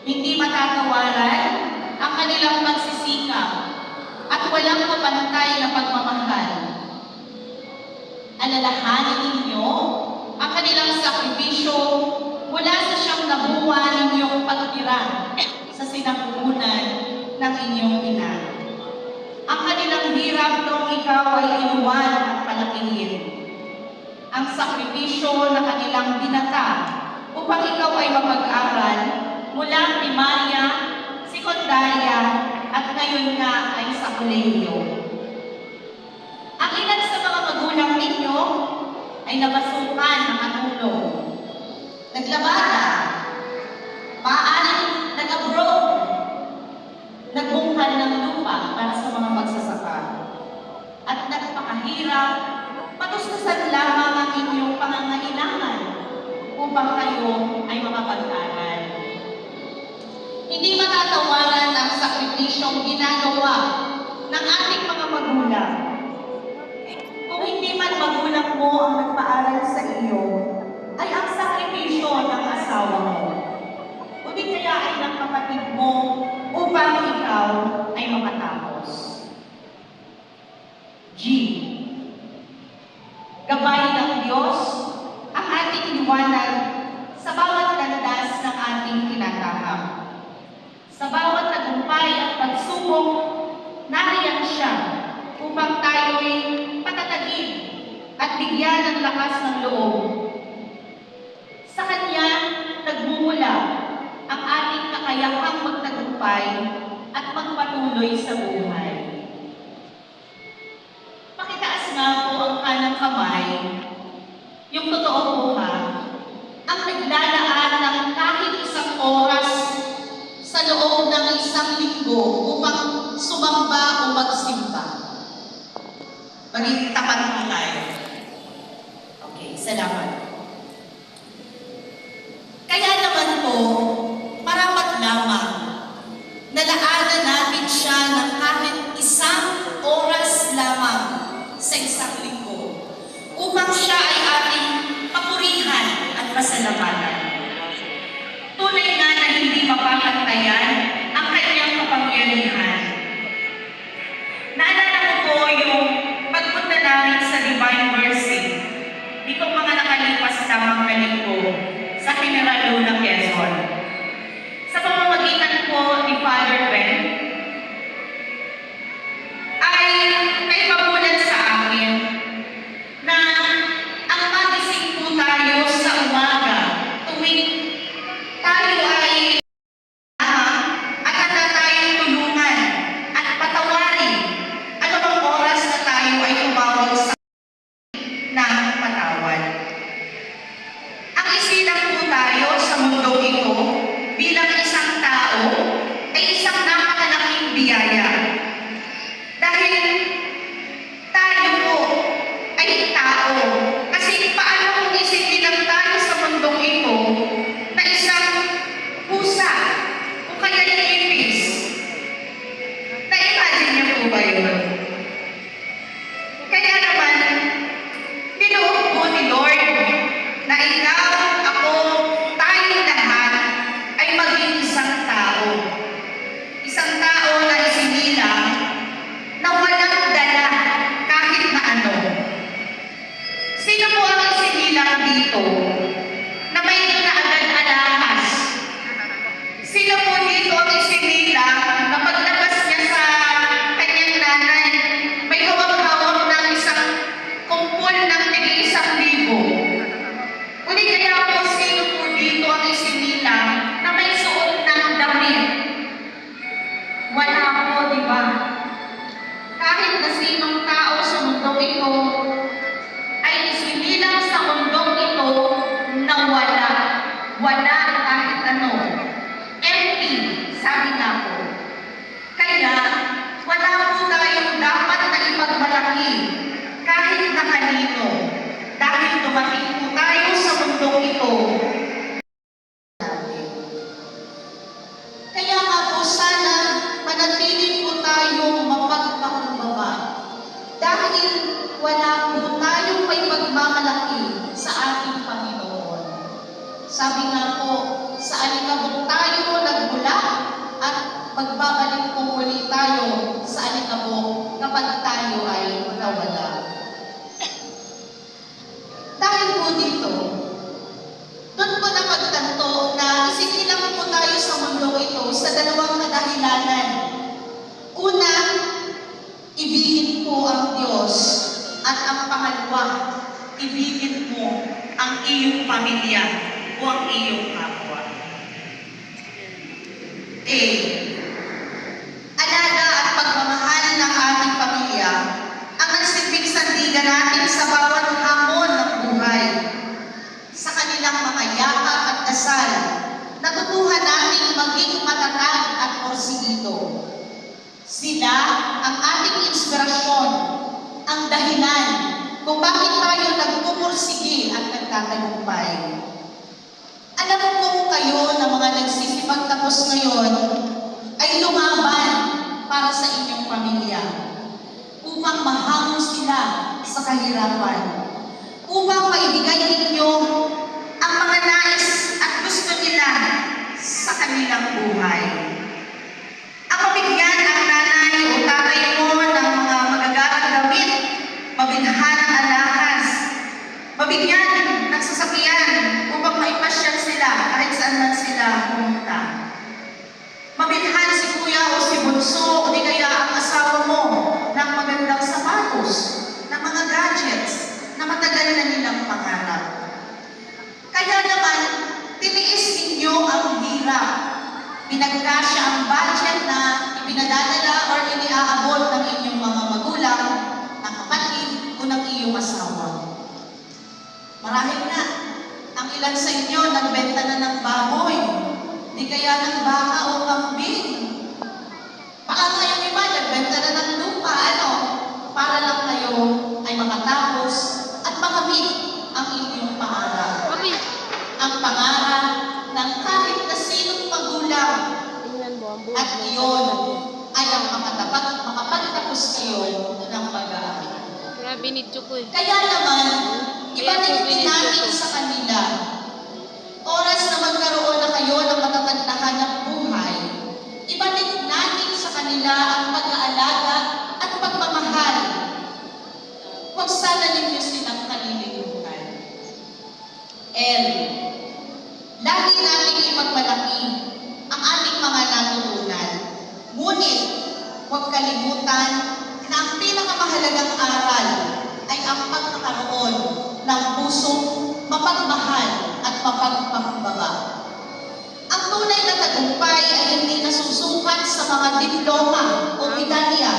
Hindi matatawaran ang kanilang pagsisikap at walang mapantay na pagmamahal. Alalahanin ninyo ang kanilang sakripisyo mula sa siyang nabuwa ninyong pagtira sa sinapupunan ng inyong ina. Ang kanilang hirap noong ikaw ay inuwan at palakihin. Ang sakripisyo na kanilang binata upang ikaw ay mapag-aral mula primarya, sekundarya, at ngayon nga ay sa kolehiyo. Ang ilan sa mga magulang ninyo ay nabasukan ng katulong, naglabada, maaaring nag-abroad, nagbungkal ng lupa para sa mga magsasaka, at nagpakahirap, patustusan lamang ang inyong pangangailangan upang kayo ay makapag-aral. Hindi matatawaran ang sakripisyong ginagawa ng ating mga magulang. Kung hindi man magulang mo ang nagpaaral sa iyo, ay ang sakripisyo ng asawa mo. O di kaya ay ng kapatid mo upang ikaw ay makatapos. G. Gabay ng Diyos ang ating liwanag sa bawat landas ng ating tinatahak. Sa bawat tagumpay at pagsubok, nariyan siya upang tayo'y patatagin at bigyan ng lakas ng loob. Sa Kanya, nagmumula ang ating kakayahang magtagumpay at magpatuloy sa buhay. Pakitaas nga po ang kanang kamay, yung totoo po ha, ang naglalaan ng kahit isang oras sa loob ng isang linggo upang sumamba o magsimba. Maging tapat mo tayo. Okay, salamat. Kaya naman po, marapat lamang nalaanan natin siya ng kahit isang oras lamang sa isang linggo upang siya ay ating papurihan at pasalamatan. Tunay nga na hindi mapapantayan ang kanyang kapangyarihan. Naalala ko po yung pagpunta namin sa Divine Mercy ditong mga nakalipas tamang linggo sa General Luna, Quezon. Sa pamamagitan po ni Father Ben, ay may pamulan sa akin na ang magising po tayo sa umaga tuwing tayo ay at handa tayong tulungan at patawarin ano bang oras na tayo ay tumawag sa ng patawad. Ang isilang po tayo sa mundong ito bilang isang tao ay isang napakalaking biyaya. Dahil tayo po ay tao. Kasi paano kung isinilang tayo sa mundong ito na isang pusa o kaya ipis? Na-imagine niyo po ba yun? Kaya naman, tinoob po ni Lord na ikaw, ako, tayong lahat ay maging isang tao. Isang tao na isinilang na walang dala kahit na ano. Sino po ang isinilang dito na may agad alahas? Sino po dito ang isinilang na paglabas niya sa kanyang nanay, may hawak-hawak ng isang kumpol ng tig-1,000? Uli kaya po sino po dito ang isinilang na may suot ng damit? Wala po, di ba? Kahit na sinong tao sa mundong ito ay isinilang sa mundong ito na wala. Wala kahit ano. Empty, sabi nga po. Kaya, wala po tayong dapat na ipagmalaki kahit na kanino. Dahil dumating po tayo sa mundong ito. Kaya nga po sana manatili po tayong mapagpakumbaba. Dahil wala po tayong may pagmamalaki sa ating Panginoon. Sabi nga po, sa alikabok tayo nagmula magbabalik po muli tayo sa alikabok kapag tayo ay nawala. Dahil po dito, doon ko napagtanto na isinilang po tayo sa mundo ito sa dalawang kadahilanan. Una, ibigin po ang Diyos, at ang pangalawa, ibigin mo ang iyong pamilya o ang iyong kapwa. Alaga at pagmamahal ng ating pamilya ang nagsilbing sandigan natin sa bawat hamon ng buhay. Sa kanilang mga yakap at dasal, natutuhan natin maging matatag at porsigido. Sila ang ating inspirasyon, ang dahilan kung bakit tayo nagpupursige at nagtatagumpay. Alam ko kayo na mga nagsisipagtapos ngayon ay lumaban para sa inyong pamilya upang mahango sila sa kahirapan, upang maibigay ninyo ang mga nais at gusto nila sa kanilang buhay. Ang mabigyan ang nanay o tatay mo ng mga magagarang damit, mabilhan ang alahas, mabigyan ng sasakyan upang maipasyal sila kahit saan man sila pumunta. Mabilhan si kuya o si bunso o di kaya ang asawa mo ng magandang sapatos, ng mga gadgets na matagal na nilang pangarap. Kaya naman, tiniis ninyo ang hirap. Pinagkasya ang budget na ipinadadala or iniaabot ng inyong mga magulang, ng kapatid o ng iyong asawa. Marahil na, ang ilan sa inyo nagbenta na ng baboy, di kaya ng baka o kambing. Baka ngayong iba, nagbenta na ng lupa, para lang kayo ay makatapos at makamit ang inyong pangarap. Ang pangarap ng kahit na sinong magulang. At iyon ay ang makapagtapos kayo ng pag-aaral. Grabe ni Chukoy. Kaya naman, ibalik din natin sa kanila. Oras na magkaroon na kayo ng matatag na hanap buhay, ibalik natin sa kanila ang pag-aalaga at pagmamahal. Huwag sana ninyo silang kalilimutan. Lagi natin ipagmalaki ang ating mga natutunan. Ngunit, huwag kalimutan na ang pinakamahalagang aral ay ang pagkakaroon ng pusong mapagmahal at mapagpakumbaba. Ang tunay na tagumpay ay hindi nasusukat sa mga diploma o medalya,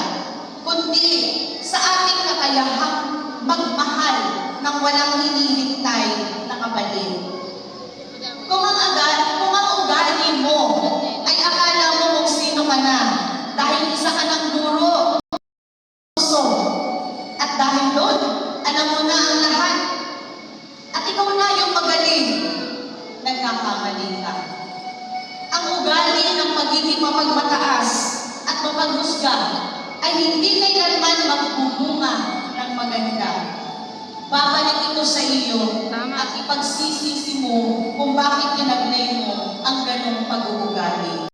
kundi sa ating kakayahang magmahal ng walang hinihintay na kapalit. Kung ang ugali mo ay akala mo kung sino ka na dahil isa ka ng guro, at dahil doon, alam mo na ang lahat, at ikaw na yung magaling, nagkakamali ka. Ang ugali ng pagiging mapagmataas at mapaghusga ay hindi kailanman magbumunga ng maganda. Babalik ito sa iyo at ipagsisisi mo kung bakit tinaglay mo ang ganong pag-uugali.